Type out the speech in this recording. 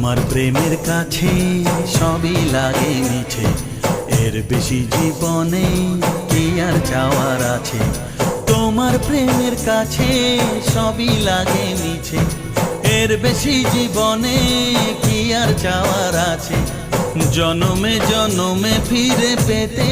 তোমার প্রেমের কাছে সবই লাগে মিছে, এর বেশি জীবনে কি আর চাওয়ার আছে। তোমার প্রেমের কাছে সবই লাগে মিছে, এর বেশি জীবনে কি আর চাওয়ার আছে। জনমে জনমে ফিরে পেতে